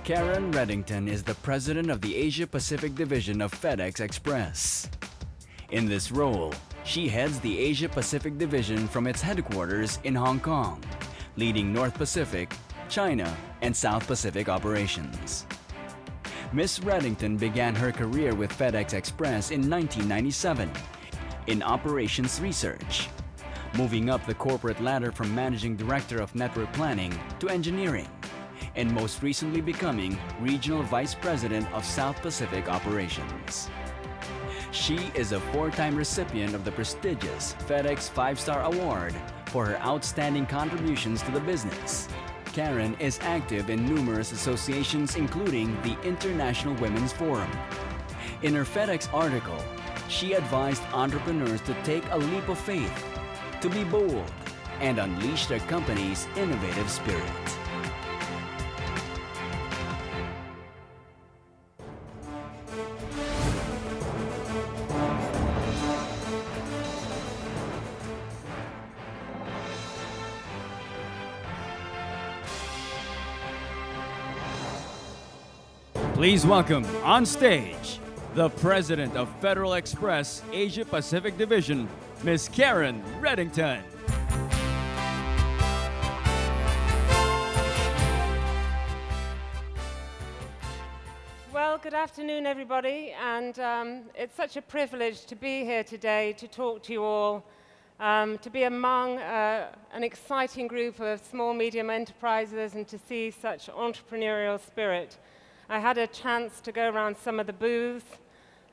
Karen Reddington is the president of the Asia-Pacific division of FedEx Express. In this role, she heads the Asia-Pacific division from its headquarters in Hong Kong, leading North Pacific, China, and South Pacific operations. Ms. Reddington began her career with FedEx Express in 1997 in operations research, moving up the corporate ladder from managing director of network planning to engineering, and most recently becoming regional vice president of South Pacific operations. She is a four-time recipient of the prestigious FedEx 5-Star Award for her outstanding contributions to the business. Karen is active in numerous associations, including the International Women's Forum. In her FedEx article, she advised entrepreneurs to take a leap of faith, to be bold, and unleash their company's innovative spirit. Please welcome on stage the President of Federal Express Asia Pacific Division, Ms. Karen Reddington. Well, good afternoon, everybody, and it's such a privilege to be here today to talk to you all, to be among an exciting group of small, medium enterprises and to see such entrepreneurial spirit. I had a chance to go around some of the booths.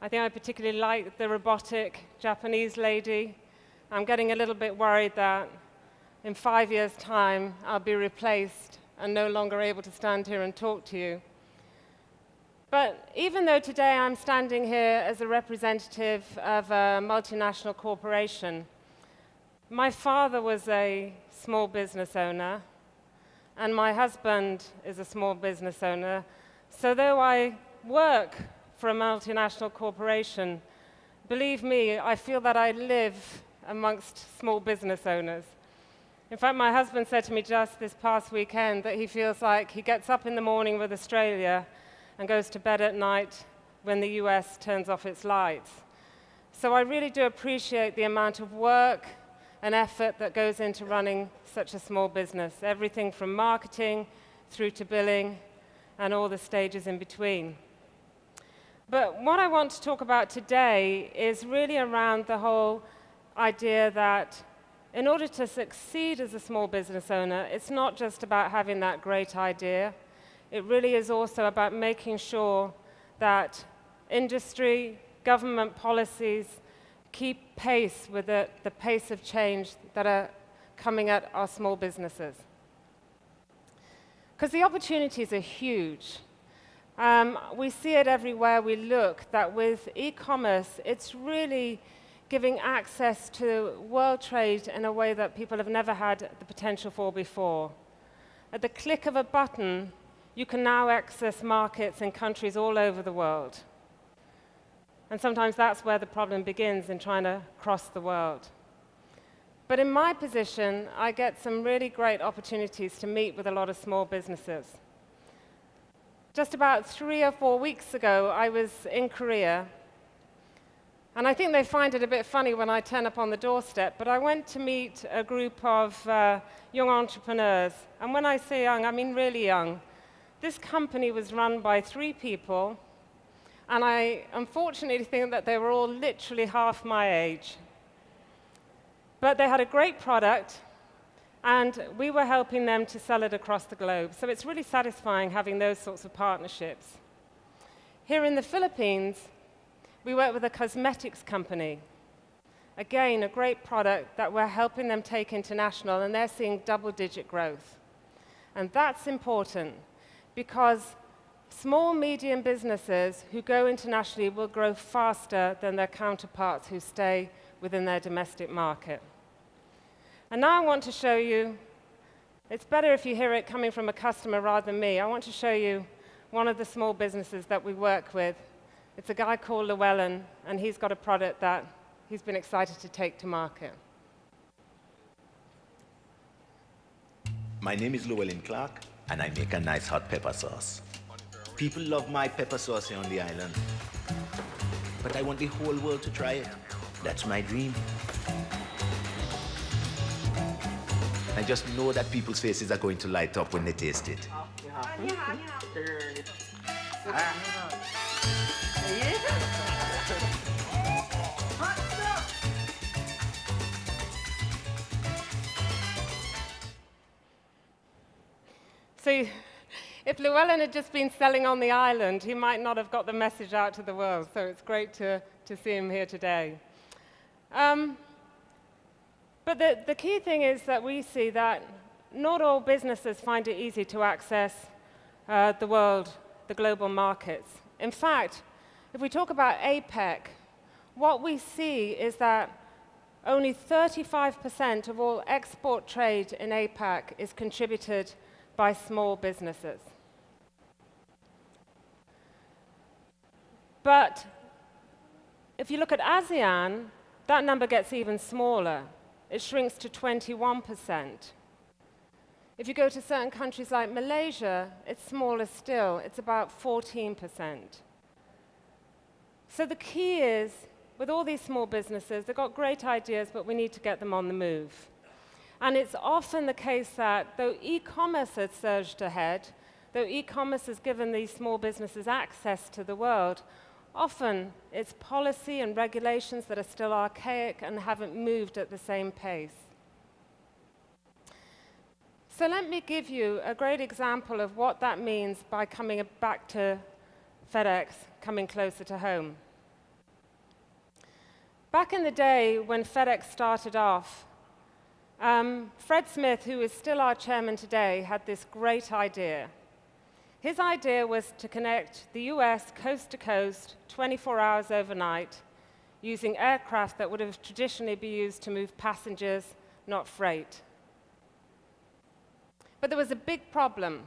I think I particularly liked the robotic Japanese lady. I'm getting a little bit worried that in 5 years' time, I'll be replaced and no longer able to stand here and talk to you. But even though today I'm standing here as a representative of a multinational corporation, my father was a small business owner, and my husband is a small business owner. So though I work for a multinational corporation, believe me, I feel that I live amongst small business owners. In fact, my husband said to me just this past weekend that he feels like he gets up in the morning with Australia and goes to bed at night when the US turns off its lights. So I really do appreciate the amount of work and effort that goes into running such a small business, everything from marketing through to billing, and all the stages in between. But what I want to talk about today is really around the whole idea that in order to succeed as a small business owner, it's not just about having that great idea. It really is also about making sure that industry, government policies keep pace with the pace of change that are coming at our small businesses. Because the opportunities are huge. We see it everywhere we look, that with e-commerce, it's really giving access to world trade in a way that people have never had the potential for before. At the click of a button, you can now access markets in countries all over the world. And sometimes that's where the problem begins in trying to cross the world. But in my position, I get some really great opportunities to meet with a lot of small businesses. Just about 3 or 4 weeks ago, I was in Korea. And I think they find it a bit funny when I turn up on the doorstep, but I went to meet a group of young entrepreneurs. And when I say young, I mean really young. This company was run by 3 people, and I unfortunately think that they were all literally half my age. But they had a great product, and we were helping them to sell it across the globe. So it's really satisfying having those sorts of partnerships. Here in the Philippines, we work with a cosmetics company. Again, a great product that we're helping them take international, and they're seeing double-digit growth. And that's important because small, medium businesses who go internationally will grow faster than their counterparts who stay within their domestic market. And now I want to show you, it's better if you hear it coming from a customer rather than me. I want to show you one of the small businesses that we work with. It's a guy called Llewellyn, and he's got a product that he's been excited to take to market. My name is Llewellyn Clark, and I make a nice hot pepper sauce. People love my pepper sauce here on the island. But I want the whole world to try it. That's my dream. I just know that people's faces are going to light up when they taste it. So if Llewellyn had just been selling on the island, he might not have got the message out to the world. So it's great to see him here today. But the key thing is that we see that not all businesses find it easy to access the world, the global markets. In fact, if we talk about APEC, what we see is that only 35% of all export trade in APEC is contributed by small businesses. But if you look at ASEAN, that number gets even smaller. It shrinks to 21%. If you go to certain countries like Malaysia, it's smaller still. It's about 14%. So the key is, with all these small businesses, they've got great ideas, but we need to get them on the move. And it's often the case that though e-commerce has surged ahead, though e-commerce has given these small businesses access to the world, often it's policy and regulations that are still archaic and haven't moved at the same pace. So let me give you a great example of what that means by coming back to FedEx, coming closer to home. Back in the day when FedEx started off, Fred Smith, who is still our chairman today, had this great idea. His idea was to connect the US coast to coast, 24 hours overnight, using aircraft that would have traditionally been used to move passengers, not freight. But there was a big problem.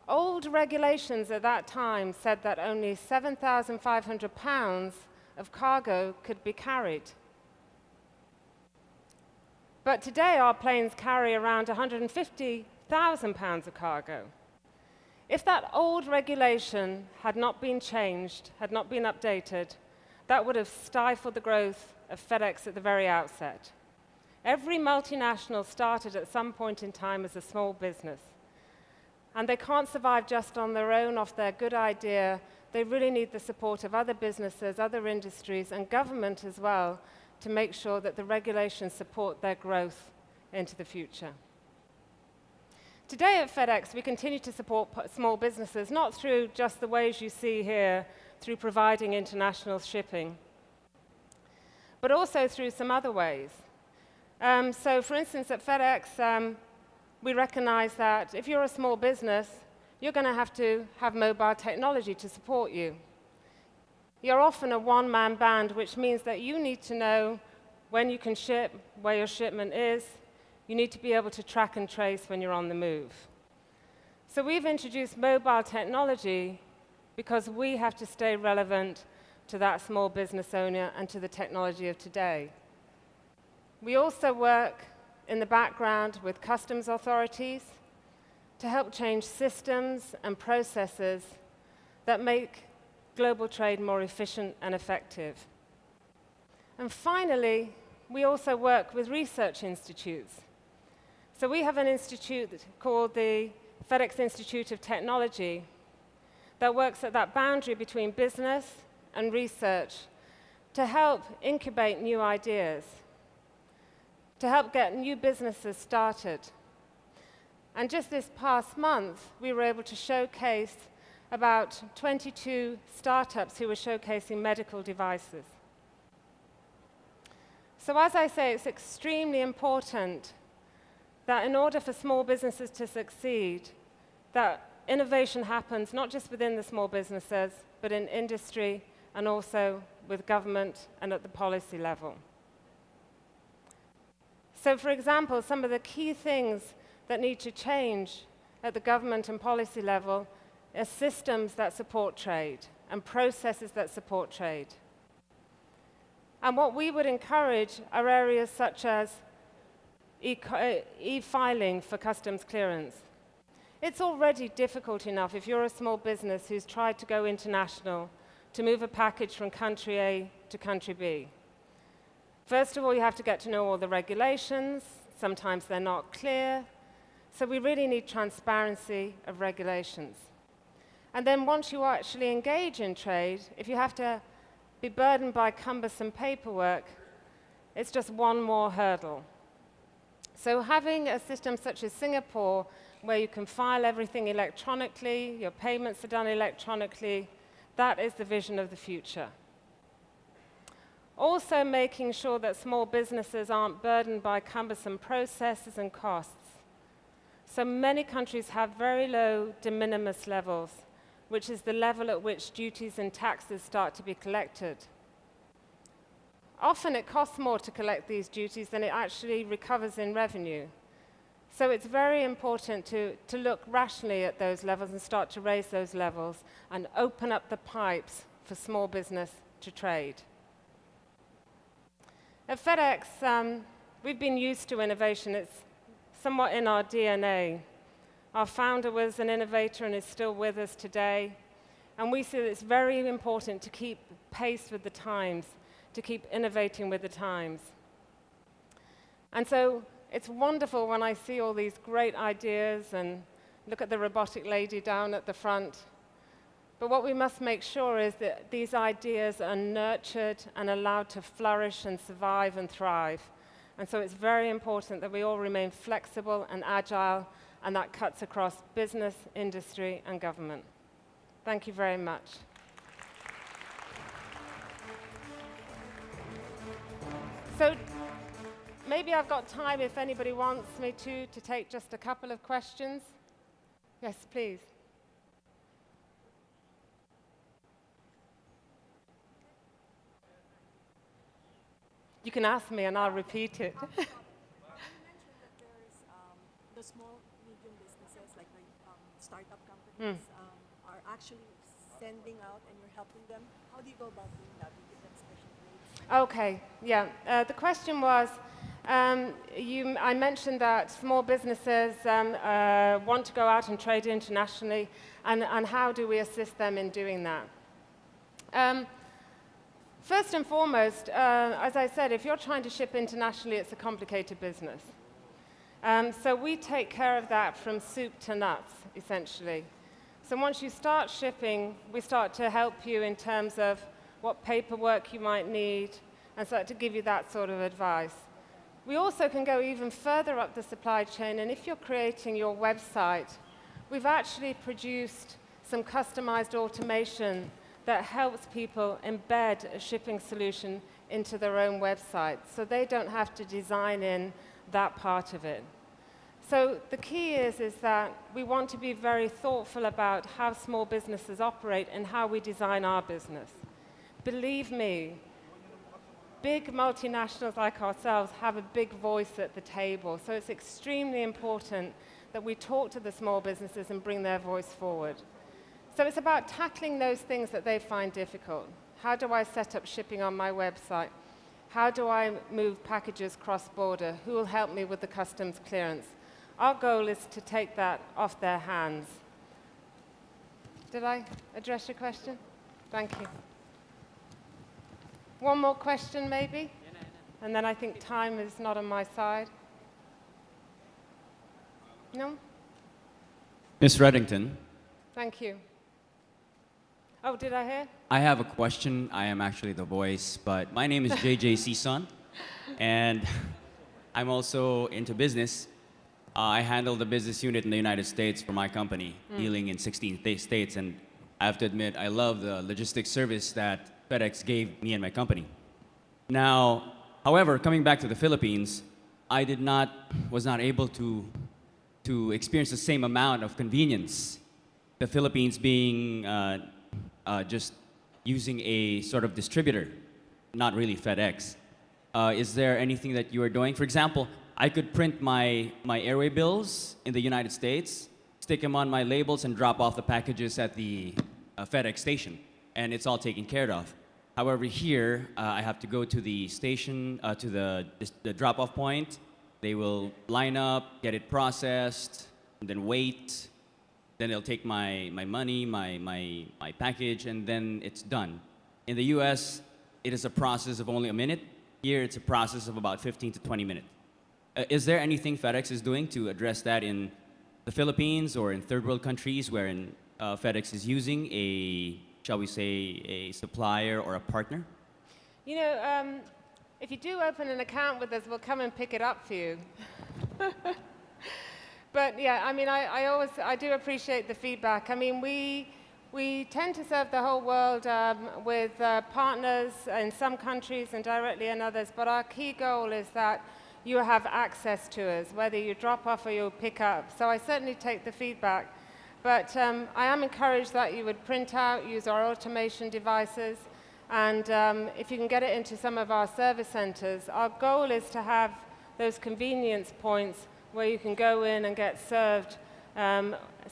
Old regulations at that time said that only 7,500 pounds of cargo could be carried. But today our planes carry around 150,000 pounds of cargo. If that old regulation had not been changed, had not been updated, that would have stifled the growth of FedEx at the very outset. Every multinational started at some point in time as a small business. And they can't survive just on their own, off their good idea. They really need the support of other businesses, other industries, and government as well, to make sure that the regulations support their growth into the future. Today at FedEx, we continue to support small businesses, not through just the ways you see here, through providing international shipping, but also through some other ways. So for instance, at FedEx, we recognize that if you're a small business, you're going to have mobile technology to support you. You're often a one-man band, which means that you need to know when you can ship, where your shipment is. You need to be able to track and trace when you're on the move. So we've introduced mobile technology because we have to stay relevant to that small business owner and to the technology of today. We also work in the background with customs authorities to help change systems and processes that make global trade more efficient and effective. And finally, we also work with research institutes. So we have an institute called the FedEx Institute of Technology that works at that boundary between business and research to help incubate new ideas, to help get new businesses started. And just this past month, we were able to showcase about 22 startups who were showcasing medical devices. So as I say, it's extremely important that in order for small businesses to succeed, that innovation happens not just within the small businesses, but in industry and also with government and at the policy level. So for example, some of the key things that need to change at the government and policy level are systems that support trade and processes that support trade. And what we would encourage are areas such as e-filing for customs clearance, It's already difficult enough if you're a small business who's tried to go international to move a package from country A to country B. First of all, you have to get to know all the regulations. Sometimes they're not clear. So we really need transparency of regulations. And then once you actually engage in trade, if you have to be burdened by cumbersome paperwork, it's just one more hurdle. So having a system such as Singapore, where you can file everything electronically, your payments are done electronically, that is the vision of the future. Also making sure that small businesses aren't burdened by cumbersome processes and costs. So many countries have very low de minimis levels, which is the level at which duties and taxes start to be collected. Often it costs more to collect these duties than it actually recovers in revenue. So it's very important to look rationally at those levels and start to raise those levels and open up the pipes for small business to trade. At FedEx, we've been used to innovation. It's somewhat in our DNA. Our founder was an innovator and is still with us today. And we see that it's very important to keep pace with the times, to keep innovating with the times. And so it's wonderful when I see all these great ideas and look at the robotic lady down at the front. But what we must make sure is that these ideas are nurtured and allowed to flourish and survive and thrive. And so it's very important that we all remain flexible and agile, and that cuts across business, industry, and government. Thank you very much. So maybe I've got time if anybody wants me to take just a couple of questions. Yes, please. You can ask me and I'll repeat it. You mentioned that there's the small, medium businesses, like the startup companies, are actually sending out and you're helping them. How do you go about doing that? Do you give them special grades? Okay, yeah. The question was, I mentioned that small businesses want to go out and trade internationally, and how do we assist them in doing that? First and foremost, as I said, if you're trying to ship internationally, it's a complicated business. So we take care of that from soup to nuts, essentially. So once you start shipping, we start to help you in terms of what paperwork you might need, and start to give you that sort of advice. We also can go even further up the supply chain, and if you're creating your website, we've actually produced some customized automation that helps people embed a shipping solution into their own website, so they don't have to design in that part of it. So the key is that we want to be very thoughtful about how small businesses operate and how we design our business. Believe me, big multinationals like ourselves have a big voice at the table, so it's extremely important that we talk to the small businesses and bring their voice forward. So it's about tackling those things that they find difficult. How do I set up shipping on my website? How do I move packages cross-border? Who will help me with the customs clearance? Our goal is to take that off their hands. Did I address your question? Thank you. One more question, maybe? And then I think time is not on my side. No? Ms. Reddington. Thank you. Oh, did I hear? I have a question. I am actually the voice, but my name is JJ Sison, and I'm also into business. I handle the business unit in the United States for my company, dealing in 16 states, and I have to admit, I love the logistics service that FedEx gave me and my company. Now, however, coming back to the Philippines, I was not able to experience the same amount of convenience. The Philippines being just using a sort of distributor, not really FedEx. Is there anything that you are doing? For example, I could print my airway bills in the United States, stick them on my labels, and drop off the packages at the FedEx station, and it's all taken care of. However, here, I have to go to the station, to the drop-off point. They will line up, get it processed, and then wait. then they'll take my money, my package, and then it's done. In the US, it is a process of only a minute. Here, it's a process of about 15 to 20 minutes. Is there anything FedEx is doing to address that in the Philippines or in third world countries wherein FedEx is using a, shall we say, a supplier or a partner? You know, if you do open an account with us, we'll come and pick it up for you. But yeah, I mean, I do appreciate the feedback. I mean, we tend to serve the whole world with partners in some countries and directly in others, but our key goal is that you have access to us, whether you drop off or you pick up. So I certainly take the feedback. But I am encouraged that you would print out, use our automation devices, and if you can get it into some of our service centers, our goal is to have those convenience points where you can go in and get served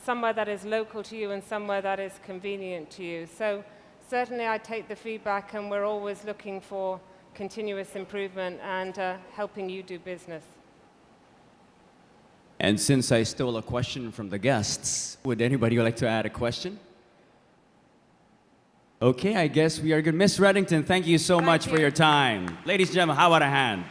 somewhere that is local to you and somewhere that is convenient to you. So certainly I take the feedback, and we're always looking for continuous improvement and helping you do business. And since I stole a question from the guests, would anybody like to add a question? Okay, I guess we are good. Miss Reddington, thank you so much for your time. Ladies and gentlemen, how about a hand?